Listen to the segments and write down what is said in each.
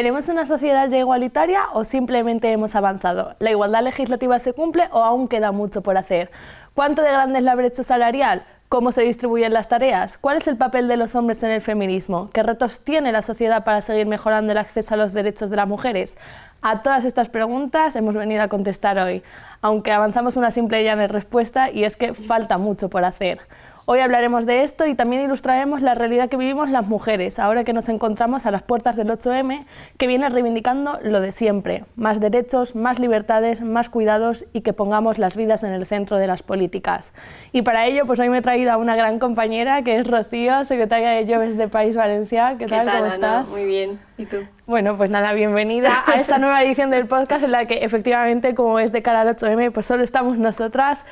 ¿Tenemos una sociedad ya igualitaria o simplemente hemos avanzado? ¿La igualdad legislativa se cumple o aún queda mucho por hacer? ¿Cuánto de grande es la brecha salarial? ¿Cómo se distribuyen las tareas? ¿Cuál es el papel de los hombres en el feminismo? ¿Qué retos tiene la sociedad para seguir mejorando el acceso a los derechos de las mujeres? A todas estas preguntas hemos venido a contestar hoy, aunque avanzamos una simple y llana respuesta, y es que falta mucho por hacer. Hoy hablaremos de esto y también ilustraremos la realidad que vivimos las mujeres, ahora que nos encontramos a las puertas del 8M, que viene reivindicando lo de siempre: más derechos, más libertades, más cuidados y que pongamos las vidas en el centro de las políticas. Y para ello, pues hoy me he traído a una gran compañera, que es Rocío, secretaria de Joves de País Valencià. ¿Qué tal? ¿Cómo estás? Muy bien. ¿Y tú? Bueno, pues nada, bienvenida a esta nueva edición del podcast en la que efectivamente, como es de cara al 8M, pues solo estamos nosotras.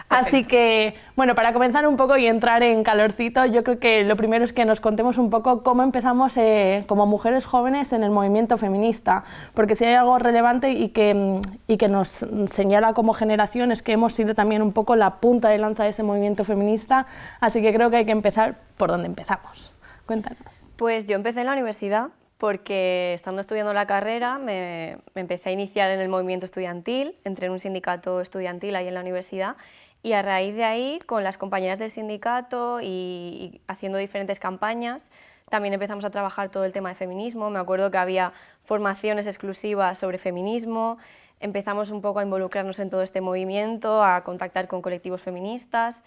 Así que, bueno, para comenzar un poco y entrar en calorcito, yo creo que lo primero es que nos contemos un poco cómo empezamos como mujeres jóvenes en el movimiento feminista, porque si hay algo relevante y que nos señala como generación es que hemos sido también un poco la punta de lanza de ese movimiento feminista, así que creo que hay que empezar por donde empezamos. Cuéntanos. Pues yo empecé en la universidad porque estando estudiando la carrera me empecé a iniciar en el movimiento estudiantil, entré en un sindicato estudiantil ahí en la universidad. Y a raíz de ahí, con las compañeras del sindicato y haciendo diferentes campañas, también empezamos a trabajar todo el tema de feminismo. Me acuerdo que había formaciones exclusivas sobre feminismo, empezamos un poco a involucrarnos en todo este movimiento, a contactar con colectivos feministas,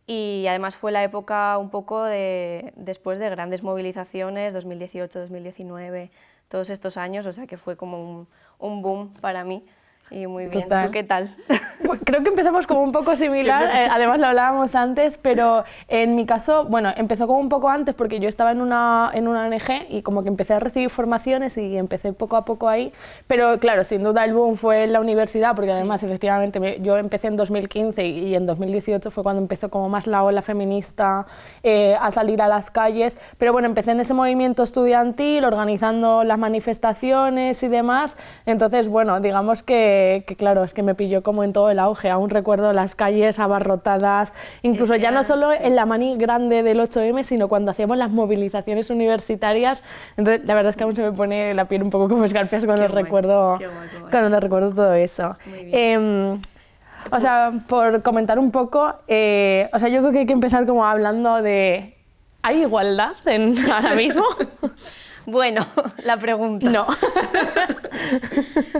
y además fue la época un poco después de grandes movilizaciones, 2018, 2019, todos estos años, o sea que fue como un boom para mí. Y muy bien. Total. ¿Tú qué tal? Pues creo que empezamos como un poco similar, además lo hablábamos antes, pero en mi caso, bueno, empezó como un poco antes porque yo estaba en una ONG y como que empecé a recibir formaciones y empecé poco a poco ahí, pero claro, sin duda el boom fue en la universidad, porque además efectivamente yo empecé en 2015 y en 2018 fue cuando empezó como más la ola feminista a salir a las calles, pero bueno, empecé en ese movimiento estudiantil, organizando las manifestaciones y demás, entonces bueno, digamos que claro, es que me pilló como en todo el auge, aún recuerdo las calles abarrotadas, incluso ya no solo en la mani grande del 8M, sino cuando hacíamos las movilizaciones universitarias, entonces la verdad es que aún se me pone la piel un poco como escarpias cuando recuerdo todo eso. O sea, por comentar un poco, o sea, yo creo que hay que empezar como hablando de... ¿Hay igualdad ahora mismo? Bueno, la pregunta. No.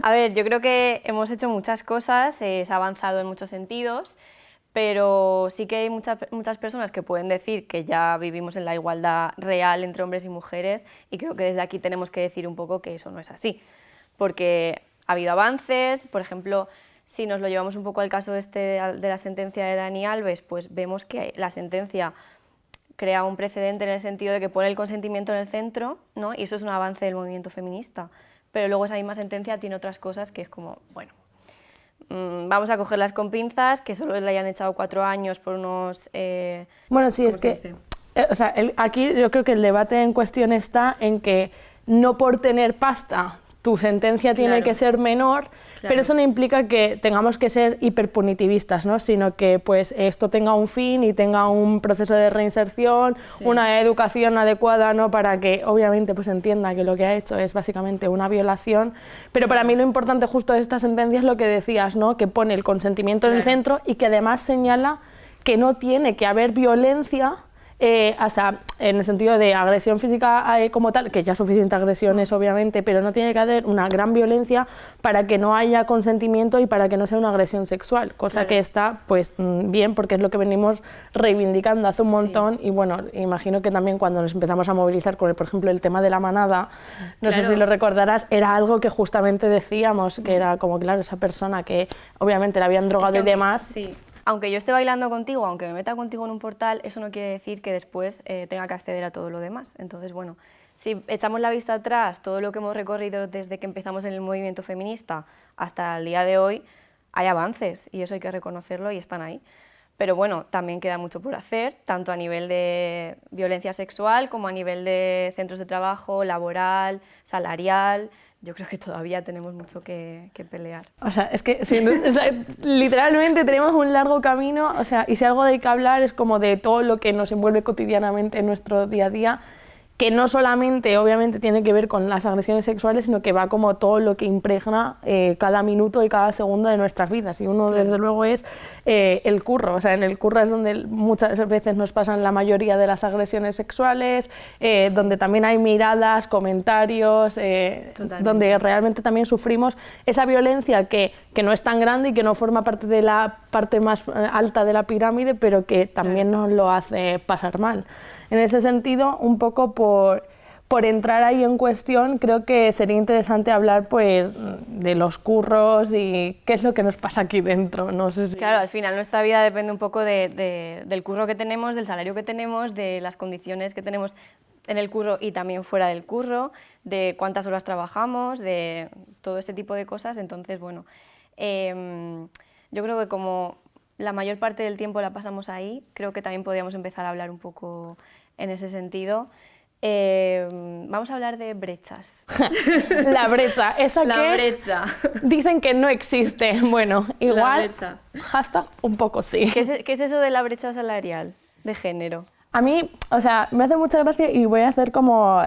A ver, yo creo que hemos hecho muchas cosas, se ha avanzado en muchos sentidos, pero sí que hay muchas personas que pueden decir que ya vivimos en la igualdad real entre hombres y mujeres, y creo que desde aquí tenemos que decir un poco que eso no es así, porque ha habido avances. Por ejemplo, si nos lo llevamos un poco al caso de la sentencia de Dani Alves, pues vemos que la sentencia crea un precedente en el sentido de que pone el consentimiento en el centro, ¿no? Y eso es un avance del movimiento feminista. Pero luego esa misma sentencia tiene otras cosas que es como, bueno, vamos a cogerlas con pinzas, que solo le hayan echado 4 años por unos... Bueno, sí, es que o sea, aquí yo creo que el debate en cuestión está en que no por tener pasta tu sentencia tiene que ser menor, pero eso no implica que tengamos que ser hiperpunitivistas, ¿no? Sino que pues esto tenga un fin y tenga un proceso de reinserción, una educación adecuada, ¿no? Para que obviamente pues entienda que lo que ha hecho es básicamente una violación, pero para mí lo importante justo de esta sentencia es lo que decías, ¿no? Que pone el consentimiento en el centro y que además señala que no tiene que haber violencia, o sea, en el sentido de agresión física como tal, que ya suficiente agresión es obviamente, pero no tiene que haber una gran violencia para que no haya consentimiento y para que no sea una agresión sexual, cosa que está pues bien, porque es lo que venimos reivindicando hace un montón. Y bueno, imagino que también cuando nos empezamos a movilizar con por ejemplo el tema de la manada, no sé si lo recordarás, era algo que justamente decíamos, que era como claro, esa persona que obviamente la habían drogado y demás. Aunque yo esté bailando contigo, aunque me meta contigo en un portal, eso no quiere decir que después tenga que acceder a todo lo demás. Entonces, bueno, si echamos la vista atrás, todo lo que hemos recorrido desde que empezamos en el movimiento feminista hasta el día de hoy, hay avances y eso hay que reconocerlo y están ahí. Pero bueno, también queda mucho por hacer, tanto a nivel de violencia sexual como a nivel de centros de trabajo, laboral, salarial. Yo creo que todavía tenemos mucho que pelear. O sea, es que o sea, literalmente tenemos un largo camino, o sea, y si algo hay que hablar es como de todo lo que nos envuelve cotidianamente en nuestro día a día, que no solamente obviamente tiene que ver con las agresiones sexuales, sino que va como todo lo que impregna cada minuto y cada segundo de nuestras vidas. Y uno, desde luego, es el curro. O sea, en el curro es donde muchas veces nos pasan la mayoría de las agresiones sexuales, donde también hay miradas, comentarios, donde realmente también sufrimos esa violencia que no es tan grande y que no forma parte de la parte más alta de la pirámide, pero que también nos lo hace pasar mal. En ese sentido, un poco por entrar ahí en cuestión, creo que sería interesante hablar pues de los curros y qué es lo que nos pasa aquí dentro. No sé si... Claro, al final nuestra vida depende un poco del curro que tenemos, del salario que tenemos, de las condiciones que tenemos en el curro y también fuera del curro, de cuántas horas trabajamos, de todo este tipo de cosas. Entonces, bueno, yo creo que como la mayor parte del tiempo la pasamos ahí, creo que también podríamos empezar a hablar un poco en ese sentido. Vamos a hablar de brechas. La brecha, esa la que brecha. Dicen que no existe. Bueno, igual, hashtag un poco sí. ¿Qué es eso de la brecha salarial de género? A mí, o sea, me hace mucha gracia y voy a hacer como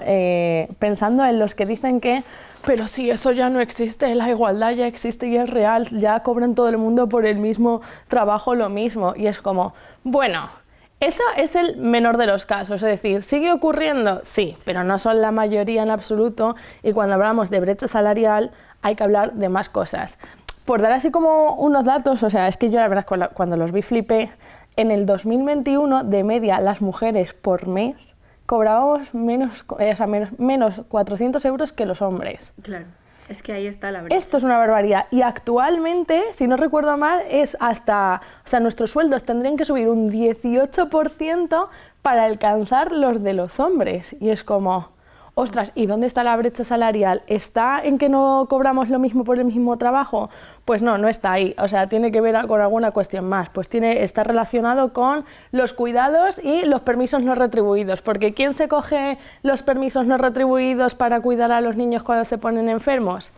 pensando en los que dicen que pero sí, eso ya no existe, la igualdad ya existe y es real, ya cobran todo el mundo por el mismo trabajo lo mismo. Y es como, bueno, eso es el menor de los casos, es decir, ¿sigue ocurriendo? Sí, pero no son la mayoría en absoluto y cuando hablamos de brecha salarial hay que hablar de más cosas. Por dar así como unos datos, o sea, es que yo la verdad cuando los vi flipé, en el 2021 de media las mujeres por mes cobrábamos menos 400 euros que los hombres. Claro, es que ahí está la brecha. Esto es una barbaridad. Y actualmente, si no recuerdo mal, es hasta... O sea, nuestros sueldos tendrían que subir un 18% para alcanzar los de los hombres. Y es como... Ostras, ¿y dónde está la brecha salarial? ¿Está en que no cobramos lo mismo por el mismo trabajo? Pues no, no está ahí. O sea, tiene que ver con alguna cuestión más. Pues está relacionado con los cuidados y los permisos no retribuidos. Porque ¿quién se coge los permisos no retribuidos para cuidar a los niños cuando se ponen enfermos?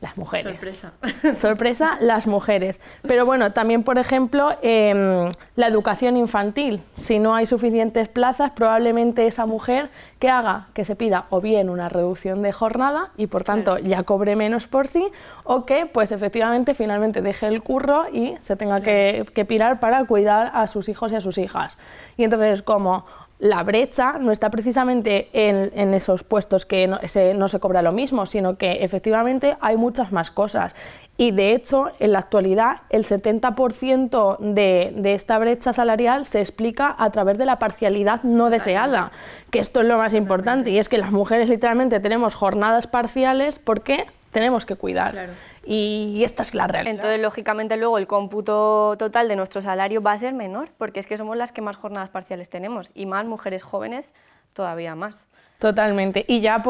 Las mujeres. Sorpresa. Sorpresa, las mujeres. Pero bueno, también, por ejemplo, la educación infantil. Si no hay suficientes plazas, probablemente esa mujer que haga, que se pida o bien una reducción de jornada y por tanto ya cobre menos por sí, o que pues efectivamente finalmente deje el curro y se tenga que pirar para cuidar a sus hijos y a sus hijas. Y entonces como... La brecha no está precisamente en esos puestos que no se cobra lo mismo, sino que efectivamente hay muchas más cosas. Y de hecho, en la actualidad, el 70% de esta brecha salarial se explica a través de la parcialidad no deseada, que esto es lo más importante, y es que las mujeres literalmente tenemos jornadas parciales porque tenemos que cuidar. Claro. Y esta es la realidad. Entonces, lógicamente, luego el cómputo total de nuestro salario va a ser menor, porque es que somos las que más jornadas parciales tenemos, y más mujeres jóvenes todavía más. Totalmente. Y ya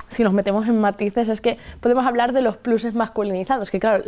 si nos metemos en matices, es que podemos hablar de los pluses masculinizados, que claro,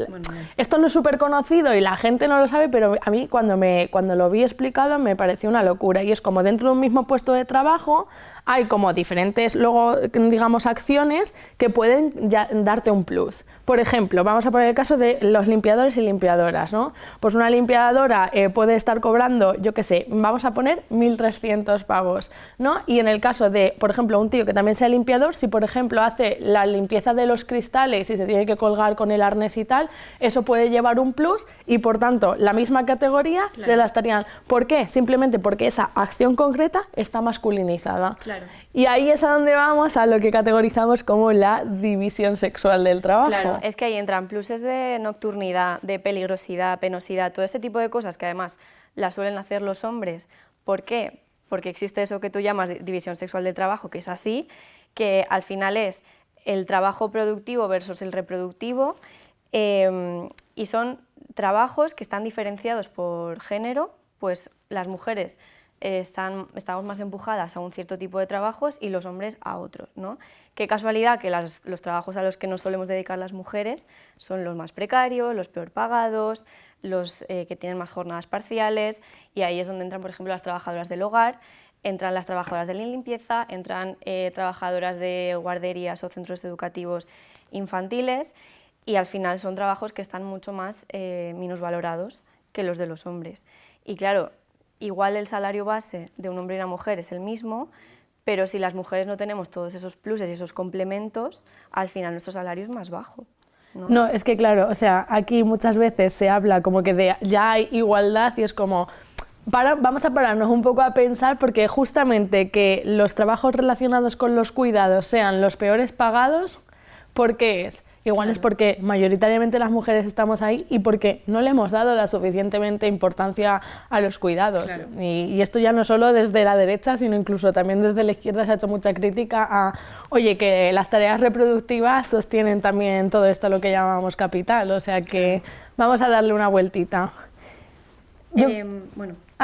esto no es súper conocido y la gente no lo sabe, pero a mí cuando lo vi explicado me pareció una locura. Y es como dentro de un mismo puesto de trabajo hay como diferentes, luego, digamos, acciones que pueden darte un plus. Por ejemplo, vamos a poner el caso de los limpiadores y limpiadoras, ¿no? Pues una limpiadora puede estar cobrando, yo qué sé, vamos a poner 1.300 pavos, ¿no? Y en el caso de, por ejemplo, un tío que también sea limpiador, si por ejemplo hace la limpieza de los cristales y se tiene que colgar con el arnés y tal, eso puede llevar un plus y por tanto la misma categoría se la estarían. ¿Por qué? Simplemente porque esa acción concreta está masculinizada. Claro. Y ahí es a donde vamos a lo que categorizamos como la división sexual del trabajo. Claro, es que ahí entran pluses de nocturnidad, de peligrosidad, penosidad, todo este tipo de cosas que además las suelen hacer los hombres. ¿Por qué? Porque existe eso que tú llamas división sexual del trabajo, que es así, que al final es el trabajo productivo versus el reproductivo, y son trabajos que están diferenciados por género, pues las mujeres estamos más empujadas a un cierto tipo de trabajos y los hombres a otros, ¿no? Qué casualidad que los trabajos a los que nos solemos dedicar las mujeres son los más precarios, los peor pagados, los que tienen más jornadas parciales, y ahí es donde entran, por ejemplo, las trabajadoras del hogar, entran las trabajadoras de la limpieza, entran trabajadoras de guarderías o centros educativos infantiles, y al final son trabajos que están mucho más minusvalorados que los de los hombres. Y claro, igual el salario base de un hombre y una mujer es el mismo, pero si las mujeres no tenemos todos esos pluses y esos complementos, al final nuestro salario es más bajo. No, es que claro, o sea, aquí muchas veces se habla como que ya hay igualdad y es como, vamos a pararnos un poco a pensar, porque justamente que los trabajos relacionados con los cuidados sean los peores pagados, ¿por qué es? Igual es porque mayoritariamente las mujeres estamos ahí y porque no le hemos dado la suficientemente importancia a los cuidados. Claro. Y esto ya no solo desde la derecha, sino incluso también desde la izquierda se ha hecho mucha crítica a, oye, que las tareas reproductivas sostienen también todo esto, lo que llamamos capital, o sea que vamos a darle una vueltita.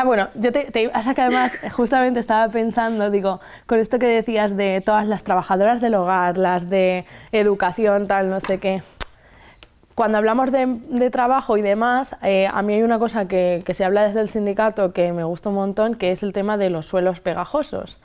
Bueno, yo o sea que además justamente estaba pensando, digo, con esto que decías de todas las trabajadoras del hogar, las de educación, tal, no sé qué. Cuando hablamos de trabajo y demás, a mí hay una cosa que se habla desde el sindicato que me gusta un montón, que es el tema de los suelos pegajosos.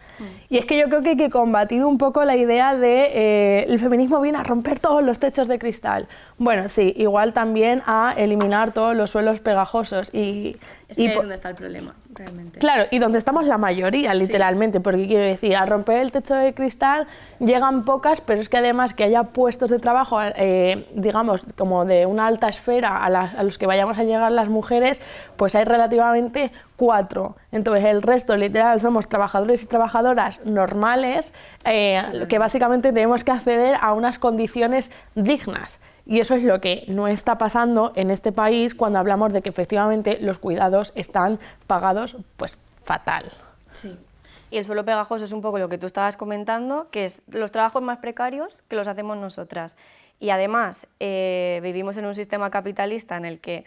Y es que yo creo que hay que combatir un poco la idea de el feminismo viene a romper todos los techos de cristal. Bueno, sí, igual también a eliminar todos los suelos pegajosos. Es que es donde está el problema, realmente. Claro, y donde estamos la mayoría, literalmente, porque quiero decir, a romper el techo de cristal llegan pocas, pero es que además que haya puestos de trabajo, digamos, como de una alta esfera a los que vayamos a llegar las mujeres, pues hay relativamente 4. Entonces el resto, literal, somos trabajadores y trabajadoras normales que básicamente tenemos que acceder a unas condiciones dignas. Y eso es lo que no está pasando en este país cuando hablamos de que efectivamente los cuidados están pagados pues fatal. Sí. Y el suelo pegajoso es un poco lo que tú estabas comentando, que es los trabajos más precarios que los hacemos nosotras. Y además vivimos en un sistema capitalista en el que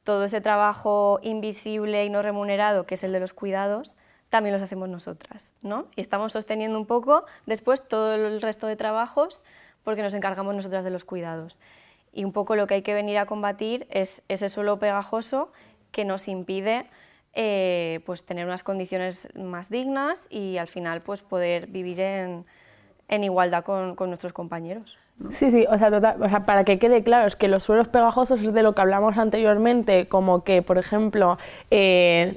todo ese trabajo invisible y no remunerado, que es el de los cuidados, también los hacemos nosotras, ¿no? Y estamos sosteniendo un poco después todo el resto de trabajos porque nos encargamos nosotras de los cuidados. Y un poco lo que hay que venir a combatir es ese suelo pegajoso que nos impide pues tener unas condiciones más dignas y al final pues poder vivir en igualdad con nuestros compañeros, ¿no? Sí, sí, o sea, para que quede claro, es que los suelos pegajosos es de lo que hablamos anteriormente, como que, por ejemplo,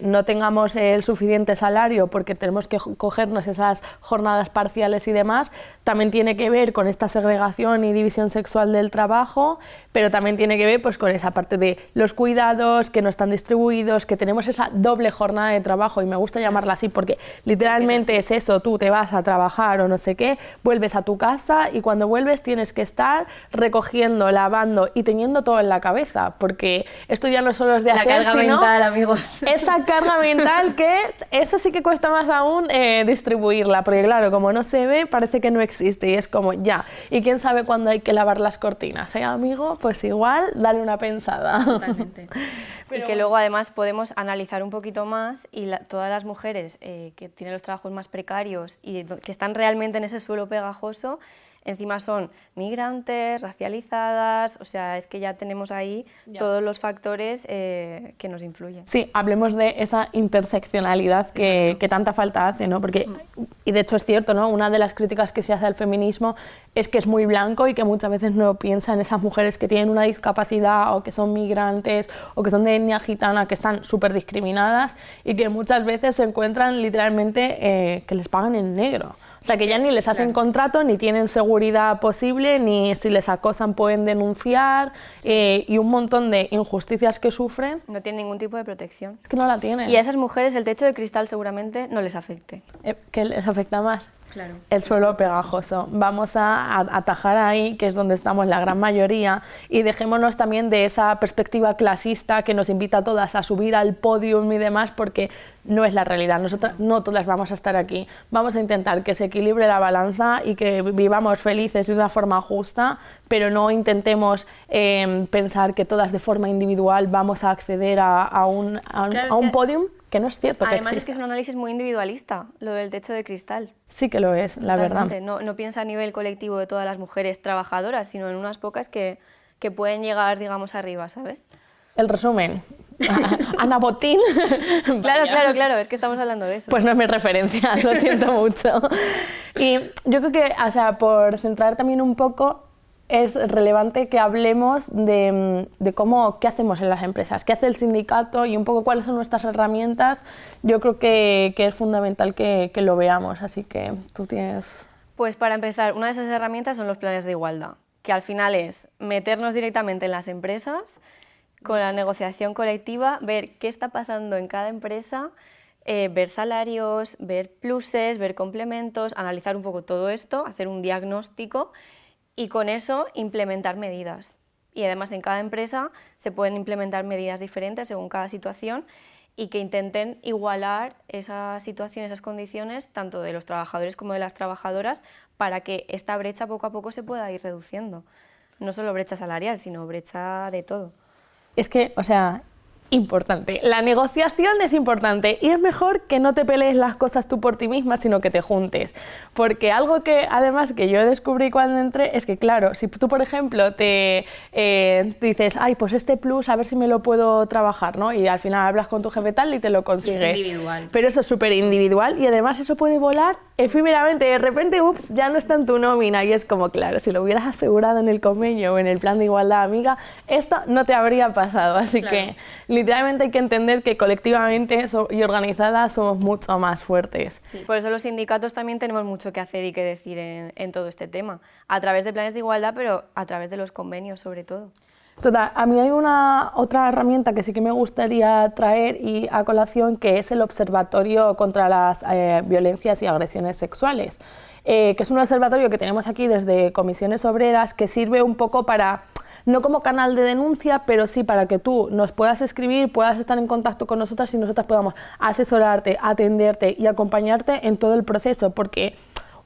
no tengamos el suficiente salario porque tenemos que cogernos esas jornadas parciales y demás, también tiene que ver con esta segregación y división sexual del trabajo, pero también tiene que ver pues, con esa parte de los cuidados que no están distribuidos, que tenemos esa doble jornada de trabajo, y me gusta llamarla así porque literalmente es eso, tú te vas a trabajar o no sé qué, vuelves a tu casa y cuando vuelves tienes que estar recogiendo, lavando y teniendo todo en la cabeza, porque esto ya no solo es de hacer, la carga mental, amigos. Esa carga mental que eso sí que cuesta más aún distribuirla, porque claro, como no se ve, parece que no existe y es como ya, y quién sabe cuándo hay que lavar las cortinas, amigo, pues igual dale una pensada. Totalmente. Pero... Y que luego además podemos analizar un poquito más y todas las mujeres que tienen los trabajos más precarios y que están realmente en ese suelo pegajoso, encima son migrantes, racializadas, o sea, es que ya tenemos ahí todos los factores que nos influyen. Sí, hablemos de esa interseccionalidad que tanta falta hace, ¿no? Porque, y de hecho es cierto, ¿no? Una de las críticas que se hace al feminismo es que es muy blanco y que muchas veces no piensa en esas mujeres que tienen una discapacidad o que son migrantes o que son de etnia gitana, que están súper discriminadas y que muchas veces se encuentran literalmente que les pagan en negro. O sea, que ya ni les hacen contrato, ni tienen seguridad posible, ni si les acosan pueden denunciar, y un montón de injusticias que sufren. No tienen ningún tipo de protección. Es que no la tienen. Y a esas mujeres el techo de cristal seguramente no les afecte. ¿Qué les afecta más? Claro. El suelo pegajoso. Vamos a atajar ahí, que es donde estamos la gran mayoría, y dejémonos también de esa perspectiva clasista que nos invita a todas a subir al podium y demás, porque no es la realidad. Nosotras no todas vamos a estar aquí. Vamos a intentar que se equilibre la balanza y que vivamos felices de una forma justa, pero no intentemos pensar que todas de forma individual vamos a acceder a un podium, que no es cierto que además exista. Es que es un análisis muy individualista, lo del techo de cristal. Sí que lo es, la verdad. No piensa a nivel colectivo de todas las mujeres trabajadoras, sino en unas pocas que pueden llegar, digamos, arriba, ¿sabes? El resumen. Ana Botín. Claro, es que estamos hablando de eso. Pues no es mi referencia, lo siento mucho. Y yo creo que, o sea, por centrar también un poco, es relevante que hablemos de qué hacemos en las empresas, qué hace el sindicato y un poco cuáles son nuestras herramientas. Yo creo que es fundamental que lo veamos, así que tú tienes... Pues para empezar, una de esas herramientas son los planes de igualdad, que al final es meternos directamente en las empresas, con la negociación colectiva, ver qué está pasando en cada empresa, ver salarios, ver pluses, ver complementos, analizar un poco todo esto, hacer un diagnóstico y con eso implementar medidas. Y además en cada empresa se pueden implementar medidas diferentes según cada situación y que intenten igualar esa situación, esas condiciones, tanto de los trabajadores como de las trabajadoras, para que esta brecha poco a poco se pueda ir reduciendo. No solo brecha salarial, sino brecha de todo. Es que, o sea, importante. La negociación es importante y es mejor que no te pelees las cosas tú por ti misma, sino que te juntes. Porque algo que, además, que yo descubrí cuando entré es que, claro, si tú, por ejemplo, te dices, ay, pues este plus, a ver si me lo puedo trabajar, ¿no? Y al final hablas con tu jefe tal y te lo consigues. Es individual. Pero eso es súper individual y además eso puede volar efímeramente. De repente, ups, ya no está en tu nómina y es como, claro, si lo hubieras asegurado en el convenio o en el plan de igualdad, amiga, esto no te habría pasado. Así que literalmente hay que entender que colectivamente y organizadas somos mucho más fuertes. Sí. Por eso los sindicatos también tenemos mucho que hacer y que decir en todo este tema, a través de planes de igualdad, pero a través de los convenios sobre todo. Total, a mí hay otra herramienta que sí que me gustaría traer y a colación, que es el Observatorio contra las Violencias y Agresiones Sexuales, que es un observatorio que tenemos aquí desde Comisiones Obreras, que sirve un poco para, no como canal de denuncia, pero sí para que tú nos puedas escribir, puedas estar en contacto con nosotras y nosotras podamos asesorarte, atenderte y acompañarte en todo el proceso, porque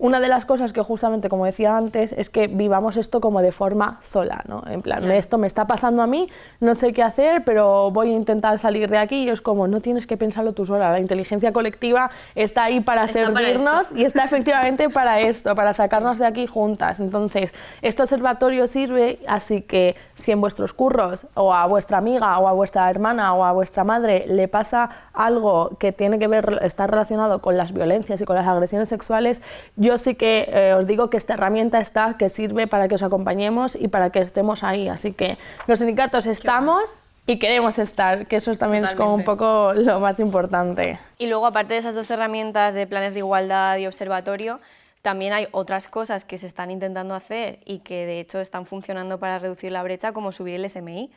una de las cosas que justamente, como decía antes, es que vivamos esto como de forma sola, ¿no? En plan, claro, esto me está pasando a mí, no sé qué hacer, pero voy a intentar salir de aquí, y es como, no tienes que pensarlo tú sola, la inteligencia colectiva está ahí para servirnos y está efectivamente para esto, para sacarnos de aquí juntas. Entonces, este observatorio sirve, así que si en vuestros curros, o a vuestra amiga, o a vuestra hermana, o a vuestra madre le pasa algo que tiene que ver, está relacionado con las violencias y con las agresiones sexuales, yo sí que os digo que esta herramienta está, que sirve para que os acompañemos y para que estemos ahí. Así que los sindicatos estamos y queremos estar, que eso también es como un poco lo más importante. Y luego, aparte de esas dos herramientas de planes de igualdad y observatorio, también hay otras cosas que se están intentando hacer y que de hecho están funcionando para reducir la brecha, como subir el SMI.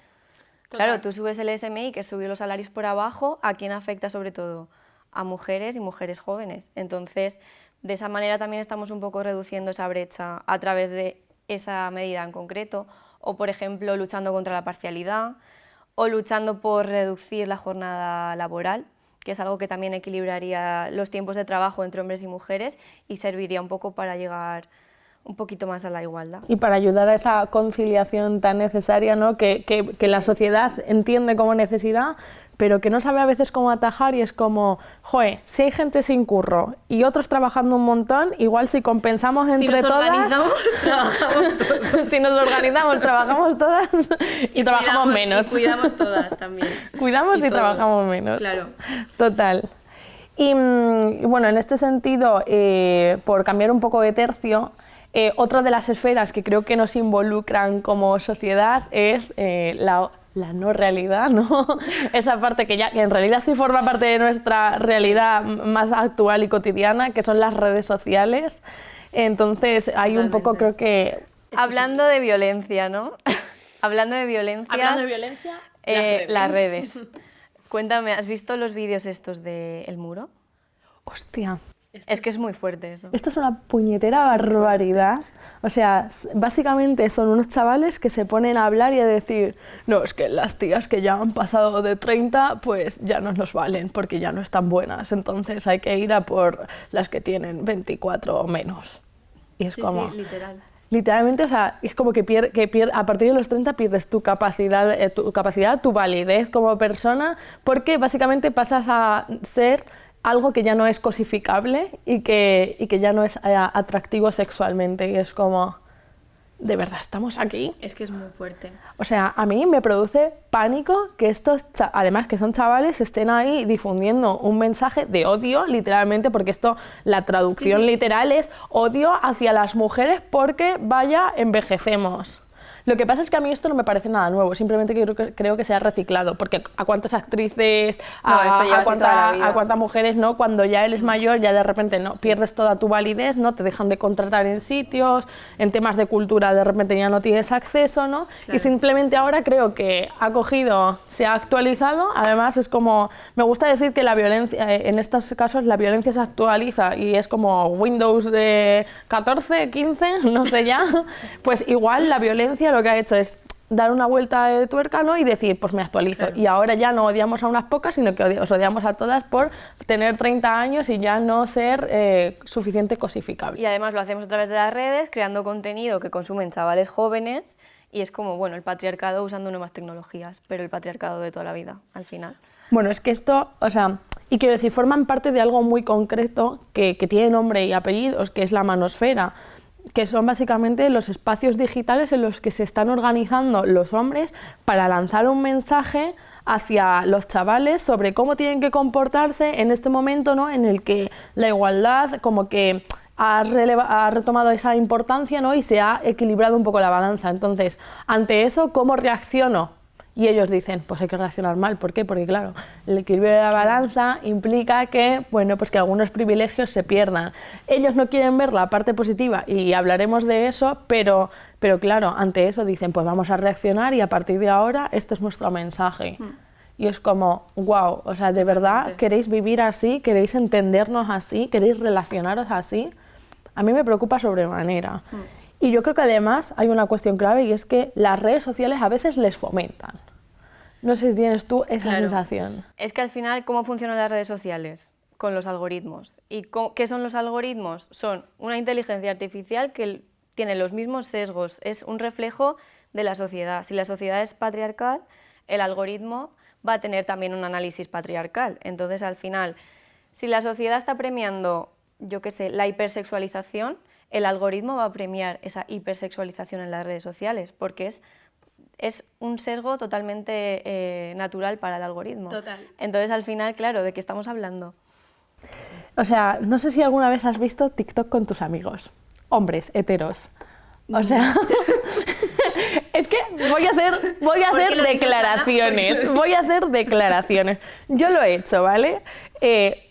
Claro, tú subes el SMI, que es subir los salarios por abajo, ¿a quién afecta sobre todo? A mujeres y mujeres jóvenes. Entonces, de esa manera también estamos un poco reduciendo esa brecha a través de esa medida en concreto, o por ejemplo luchando contra la parcialidad, o luchando por reducir la jornada laboral, que es algo que también equilibraría los tiempos de trabajo entre hombres y mujeres y serviría un poco para llegar un poquito más a la igualdad. Y para ayudar a esa conciliación tan necesaria, ¿no? que la sociedad entiende como necesidad, pero que no sabe a veces cómo atajar, y es como, joder, si hay gente sin curro y otros trabajando un montón, igual si compensamos entre todas... Trabajamos todos. Si nos organizamos, trabajamos todas y trabajamos menos. Y cuidamos todas también. Cuidamos y todos. Trabajamos menos. Claro. Total. Y bueno, en este sentido, por cambiar un poco de tercio, otra de las esferas que creo que nos involucran como sociedad es la no realidad, ¿no? Esa parte que en realidad sí forma parte de nuestra realidad más actual y cotidiana, que son las redes sociales. Entonces, hay un poco, creo que... Hablando de violencia, ¿no? Hablando de violencia, las redes. Cuéntame, ¿has visto los vídeos estos de El Muro? Hostia. Es que es muy fuerte eso. Esto es una puñetera barbaridad. O sea, básicamente son unos chavales que se ponen a hablar y a decir, no, es que las tías que ya han pasado de 30, pues ya no nos valen porque ya no están buenas. Entonces hay que ir a por las que tienen 24 o menos. Y es como... Sí, literal. Literalmente, o sea, es como que a partir de los 30 pierdes tu capacidad, tu validez como persona, porque básicamente pasas a ser algo que ya no es cosificable y que ya no es atractivo sexualmente, y es como... ¿de verdad estamos aquí? Es que es muy fuerte. O sea, a mí me produce pánico que estos, además que son chavales, estén ahí difundiendo un mensaje de odio, literalmente, porque esto, la traducción literal es odio hacia las mujeres porque, vaya, envejecemos. Lo que pasa es que a mí esto no me parece nada nuevo, simplemente creo que se ha reciclado, porque a cuántas actrices, a cuántas mujeres, ¿no? Cuando ya eres mayor, ya de repente no pierdes toda tu validez, ¿no? Te dejan de contratar en sitios, en temas de cultura de repente ya no tienes acceso, ¿no? Claro. Y simplemente ahora creo que ha cogido, se ha actualizado, además es como, me gusta decir que la violencia, en estos casos la violencia se actualiza y es como Windows de 14, 15, no sé ya, pues igual la violencia lo que ha hecho es dar una vuelta de tuerca, ¿no? Y decir, pues me actualizo. Claro. Y ahora ya no odiamos a unas pocas, sino que os odiamos a todas por tener 30 años y ya no ser suficiente cosificable. Y además lo hacemos a través de las redes, creando contenido que consumen chavales jóvenes, y es como, bueno, el patriarcado usando nuevas tecnologías, pero el patriarcado de toda la vida, al final. Bueno, es que esto, o sea, y quiero decir, forman parte de algo muy concreto que tiene nombre y apellidos, que es la manosfera, que son básicamente los espacios digitales en los que se están organizando los hombres para lanzar un mensaje hacia los chavales sobre cómo tienen que comportarse en este momento, ¿no? En el que la igualdad como que ha retomado esa importancia, ¿no? Y se ha equilibrado un poco la balanza. Entonces, ante eso, ¿cómo reacciono? Y ellos dicen, pues hay que reaccionar mal. ¿Por qué? Porque claro, el equilibrio de la balanza implica que, bueno, pues que algunos privilegios se pierdan. Ellos no quieren ver la parte positiva y hablaremos de eso, pero claro, ante eso dicen, pues vamos a reaccionar y a partir de ahora este es nuestro mensaje. Y es como, wow, o sea, ¿de verdad queréis vivir así? ¿Queréis entendernos así? ¿Queréis relacionaros así? A mí me preocupa sobremanera. Y yo creo que además hay una cuestión clave y es que las redes sociales a veces les fomentan. No sé si tienes tú esa sensación. Es que al final, ¿cómo funcionan las redes sociales? Con los algoritmos. ¿Y qué son los algoritmos? Son una inteligencia artificial que tiene los mismos sesgos, es un reflejo de la sociedad. Si la sociedad es patriarcal, el algoritmo va a tener también un análisis patriarcal. Entonces, al final, si la sociedad está premiando, yo qué sé, la hipersexualización, el algoritmo va a premiar esa hipersexualización en las redes sociales, porque es un sesgo totalmente natural para el algoritmo. Total. Entonces, al final, claro, ¿de qué estamos hablando? O sea, no sé si alguna vez has visto TikTok con tus amigos, hombres, heteros. O sea, es que voy a hacer declaraciones. Yo lo he hecho, ¿vale?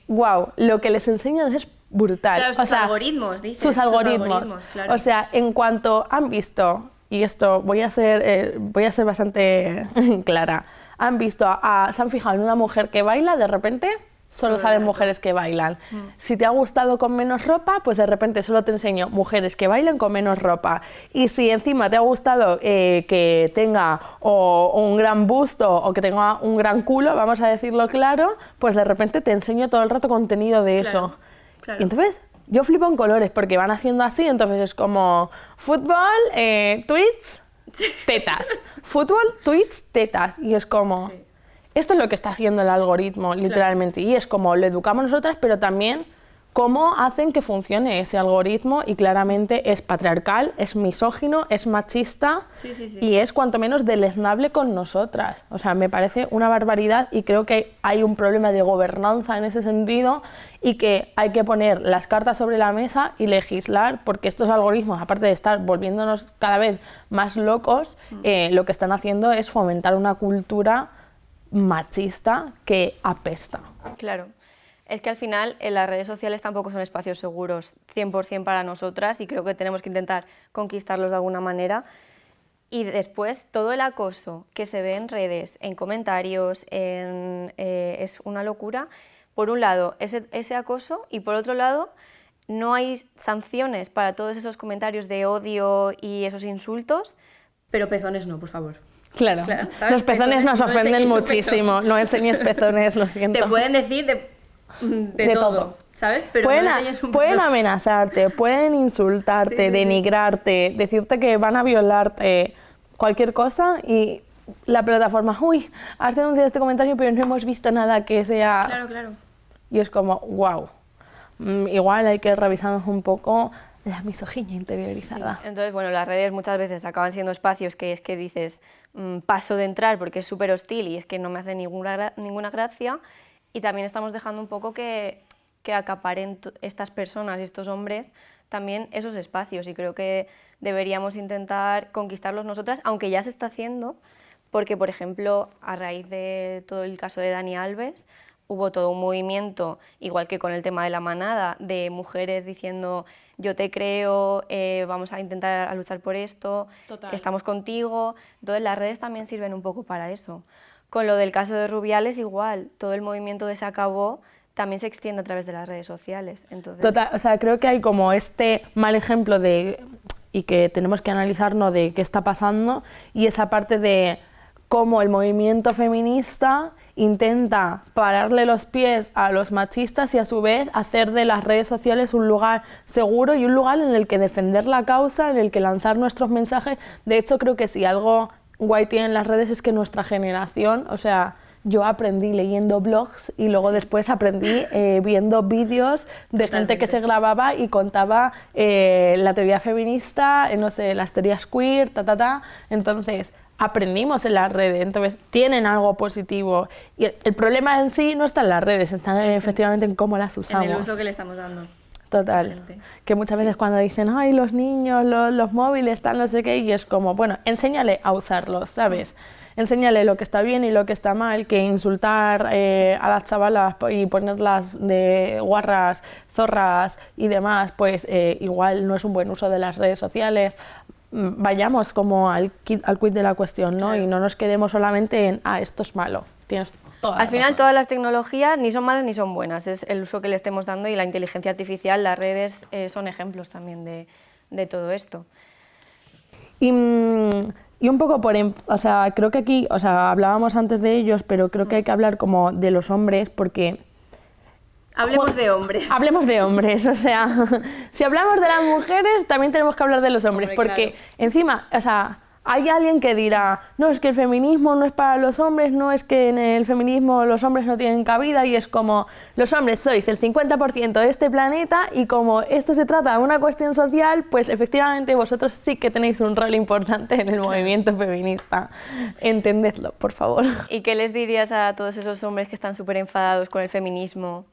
Wow, lo que les enseñan es brutal. Claro, sus algoritmos, dices. Sus algoritmos, claro. O sea, en cuanto han visto, y esto voy a ser bastante clara, se han fijado en una mujer que baila, de repente solo salen mujeres que bailan. Si te ha gustado con menos ropa, pues de repente solo te enseño mujeres que bailan con menos ropa. Y si encima te ha gustado que tenga un gran busto o que tenga un gran culo, vamos a decirlo claro, pues de repente te enseño todo el rato contenido de eso. Claro. Y entonces yo flipo en colores porque van haciendo así, entonces es como fútbol, tweets, tetas. Fútbol, tweets, tetas. Y es como... Sí. Esto es lo que está haciendo el algoritmo, literalmente, y es como lo educamos nosotras, pero también cómo hacen que funcione ese algoritmo, y claramente es patriarcal, es misógino, es machista y es cuanto menos deleznable con nosotras. O sea, me parece una barbaridad y creo que hay un problema de gobernanza en ese sentido y que hay que poner las cartas sobre la mesa y legislar, porque estos algoritmos, aparte de estar volviéndonos cada vez más locos, lo que están haciendo es fomentar una cultura machista que apesta. Claro, es que al final en las redes sociales tampoco son espacios seguros 100% para nosotras y creo que tenemos que intentar conquistarlos de alguna manera. Y después todo el acoso que se ve en redes, en comentarios, es una locura. Por un lado ese acoso y por otro lado no hay sanciones para todos esos comentarios de odio y esos insultos. Pero pezones no, por favor. Claro. Los pezones nos ofenden muchísimo. No enseñes pezones, lo siento. Te pueden decir de todo, ¿sabes? Pero pueden amenazarte, pueden insultarte, denigrarte, decirte que van a violarte, cualquier cosa, y la plataforma, uy, has denunciado este comentario pero no hemos visto nada que sea... Claro. Y es como, wow, igual hay que revisarnos un poco la misoginia interiorizada. Sí. Entonces, bueno, las redes muchas veces acaban siendo espacios que es que dices, paso de entrar porque es súper hostil y es que no me hace ninguna gracia, y también estamos dejando un poco que acaparen estas personas y estos hombres también esos espacios, y creo que deberíamos intentar conquistarlos nosotras, aunque ya se está haciendo, porque, por ejemplo, a raíz de todo el caso de Dani Alves, hubo todo un movimiento, igual que con el tema de la manada, de mujeres diciendo yo te creo, vamos a intentar a luchar por esto, Total. Estamos contigo. Entonces las redes también sirven un poco para eso. Con lo del caso de Rubiales igual, todo el movimiento de Se Acabó también se extiende a través de las redes sociales. Entonces... Total, o sea, creo que hay como este mal ejemplo y que tenemos que analizarnos de qué está pasando, y esa parte de cómo el movimiento feminista intenta pararle los pies a los machistas y a su vez hacer de las redes sociales un lugar seguro y un lugar en el que defender la causa, en el que lanzar nuestros mensajes. De hecho, creo que si algo guay tienen las redes es que nuestra generación, o sea, yo aprendí leyendo blogs y luego después aprendí viendo vídeos de gente que se grababa y contaba la teoría feminista, no sé, las teorías queer, Entonces, aprendimos en las redes, entonces tienen algo positivo. Y el problema en sí no está en las redes, está efectivamente en cómo las usamos. En el uso que le estamos dando. Total, que muchas veces cuando dicen, ay, los niños, los móviles, tal, no sé qué, y es como, bueno, enséñale a usarlos, ¿sabes? Enséñale lo que está bien y lo que está mal, que insultar a las chavalas y ponerlas de guarras, zorras y demás, pues igual no es un buen uso de las redes sociales. Vayamos como al quid de la cuestión, ¿no? Claro. Y no nos quedemos solamente en, esto es malo. Tienes toda la Al final razón. Todas las tecnologías ni son malas ni son buenas, es el uso que le estemos dando, y la inteligencia artificial, las redes son ejemplos también de todo esto. Y un poco o sea, creo que aquí, o sea, hablábamos antes de ellos, pero creo que hay que hablar como de los hombres, porque... Hablemos de hombres. Hablemos de hombres, o sea, si hablamos de las mujeres, también tenemos que hablar de los hombres, porque claro. Encima, o sea, hay alguien que dirá, no, es que el feminismo no es para los hombres, no, es que en el feminismo los hombres no tienen cabida, y es como, los hombres sois el 50% de este planeta, y como esto se trata de una cuestión social, pues efectivamente vosotros sí que tenéis un rol importante en el movimiento feminista. Entendedlo, por favor. ¿Y qué les dirías a todos esos hombres que están súper enfadados con el feminismo?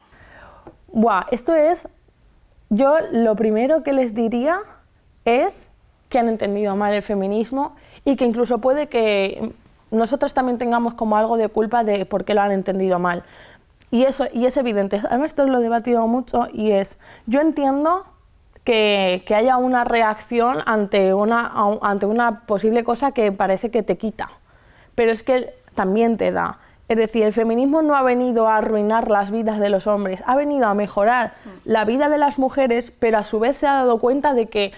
Buah, yo lo primero que les diría es que han entendido mal el feminismo, y que incluso puede que nosotros también tengamos como algo de culpa de por qué lo han entendido mal. Y es evidente. Además, esto lo he debatido mucho, y yo entiendo que haya una reacción ante una posible cosa que parece que te quita, pero es que también te da. Es decir, el feminismo no ha venido a arruinar las vidas de los hombres, ha venido a mejorar la vida de las mujeres, pero a su vez se ha dado cuenta de que,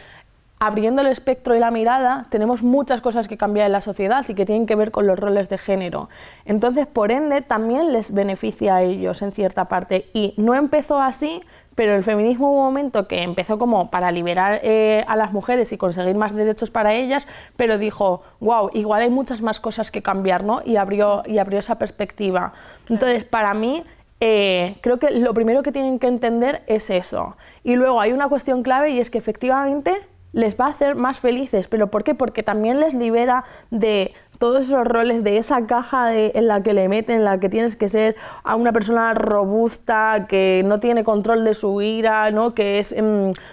abriendo el espectro y la mirada, tenemos muchas cosas que cambiar en la sociedad y que tienen que ver con los roles de género. Entonces, por ende, también les beneficia a ellos en cierta parte. Y no empezó así, pero el feminismo hubo un momento que empezó como para liberar a las mujeres y conseguir más derechos para ellas, pero dijo, wow, igual hay muchas más cosas que cambiar, ¿no? Y abrió esa perspectiva. Entonces, para mí, creo que lo primero que tienen que entender es eso. Y luego hay una cuestión clave, y es que efectivamente les va a hacer más felices. ¿Pero por qué? Porque también les libera de todos esos roles, de esa caja en la que le meten, en la que tienes que ser a una persona robusta, que no tiene control de su ira, ¿no? Que es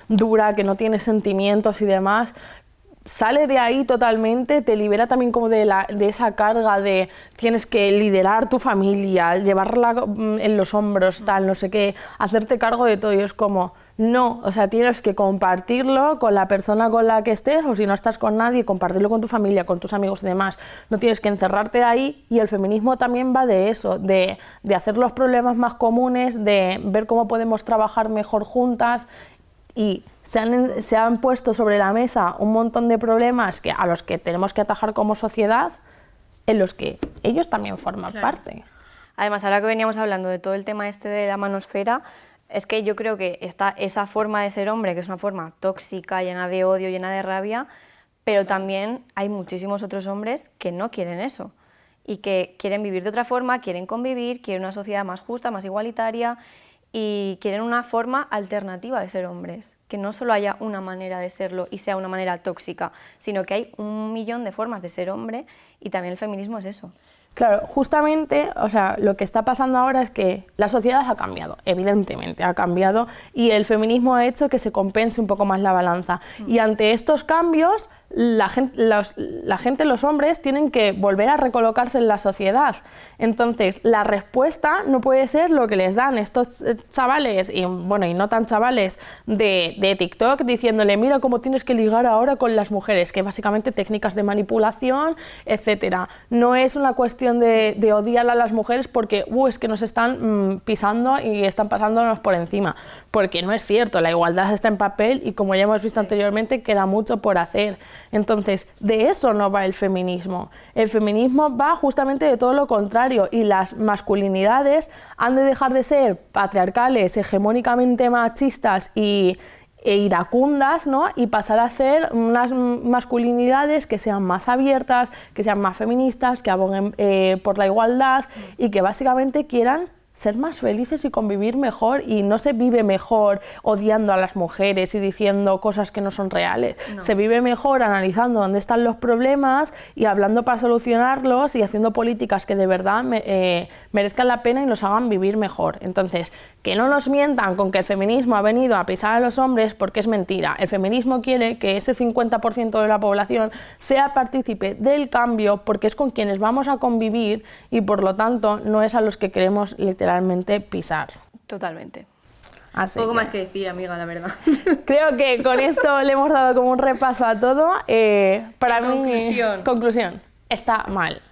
dura, que no tiene sentimientos y demás. Sale de ahí totalmente, te libera también como de esa carga de tienes que liderar tu familia, llevarla en los hombros, tal, no sé qué, hacerte cargo de todo, y es como, no, o sea, tienes que compartirlo con la persona con la que estés, o si no estás con nadie, compartirlo con tu familia, con tus amigos y demás. No tienes que encerrarte ahí, y el feminismo también va de eso, de hacer los problemas más comunes, de ver cómo podemos trabajar mejor juntas, y se han puesto sobre la mesa un montón de problemas a los que tenemos que atajar como sociedad, en los que ellos también forman parte. Además, ahora que veníamos hablando de todo el tema este de la manosfera, es que yo creo que esa forma de ser hombre, que es una forma tóxica, llena de odio, llena de rabia, pero también hay muchísimos otros hombres que no quieren eso, y que quieren vivir de otra forma, quieren convivir, quieren una sociedad más justa, más igualitaria, y quieren una forma alternativa de ser hombres. que no solo haya una manera de serlo y sea una manera tóxica, sino que hay 1.000.000 de formas de ser hombre y también el feminismo es eso. Claro, justamente, o sea, lo que está pasando ahora es que la sociedad ha cambiado, evidentemente ha cambiado, y el feminismo ha hecho que se compense un poco más la balanza. Y ante estos cambios, la gente, los hombres, tienen que volver a recolocarse en la sociedad. Entonces, la respuesta no puede ser lo que les dan estos chavales, y bueno, y no tan chavales, de TikTok, diciéndole, mira cómo tienes que ligar ahora con las mujeres, que básicamente técnicas de manipulación, etcétera. No es una cuestión de odiar a las mujeres porque es que nos están pisando y están pasándonos por encima, porque no es cierto, la igualdad está en papel y como ya hemos visto anteriormente, queda mucho por hacer. Entonces, de eso no va el feminismo. El feminismo va justamente de todo lo contrario, y las masculinidades han de dejar de ser patriarcales, hegemónicamente machistas e iracundas, ¿no? Y pasar a ser unas masculinidades que sean más abiertas, que sean más feministas, que aboguen por la igualdad y que básicamente quieran ser más felices y convivir mejor, y no se vive mejor odiando a las mujeres y diciendo cosas que no son reales. No. Se vive mejor analizando dónde están los problemas y hablando para solucionarlos y haciendo políticas que de verdad merezcan la pena y nos hagan vivir mejor. Entonces, que no nos mientan con que el feminismo ha venido a pisar a los hombres, porque es mentira. El feminismo quiere que ese 50% de la población sea partícipe del cambio, porque es con quienes vamos a convivir y por lo tanto no es a los que queremos literalmente pisar. Totalmente. Así poco más que decir, amiga, la verdad. Creo que con esto le hemos dado como un repaso a todo. Para mí, conclusión, está mal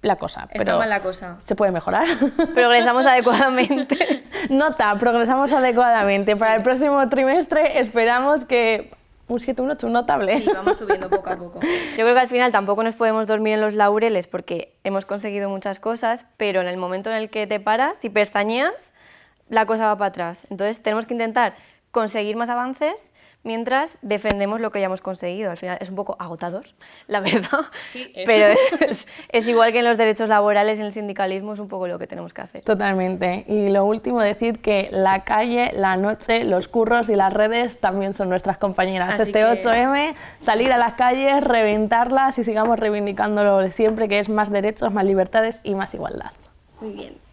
la cosa, está mal la cosa. Se puede mejorar. Progresamos adecuadamente. Nota, progresamos adecuadamente. Sí. Para el próximo trimestre esperamos que un 7, un 8, un notable. Sí, vamos subiendo poco a poco. Yo creo que al final tampoco nos podemos dormir en los laureles porque hemos conseguido muchas cosas, pero en el momento en el que te paras y pestañeas, la cosa va para atrás. Entonces tenemos que intentar conseguir más avances mientras defendemos lo que ya hemos conseguido. Al final es un poco agotador, la verdad, sí, pero es igual que en los derechos laborales, en el sindicalismo, es un poco lo que tenemos que hacer. Totalmente. Y lo último, decir que la calle, la noche, los curros y las redes también son nuestras compañeras. Así que 8M, salir a las calles, reventarlas y sigamos reivindicándolo siempre, que es más derechos, más libertades y más igualdad. Muy bien.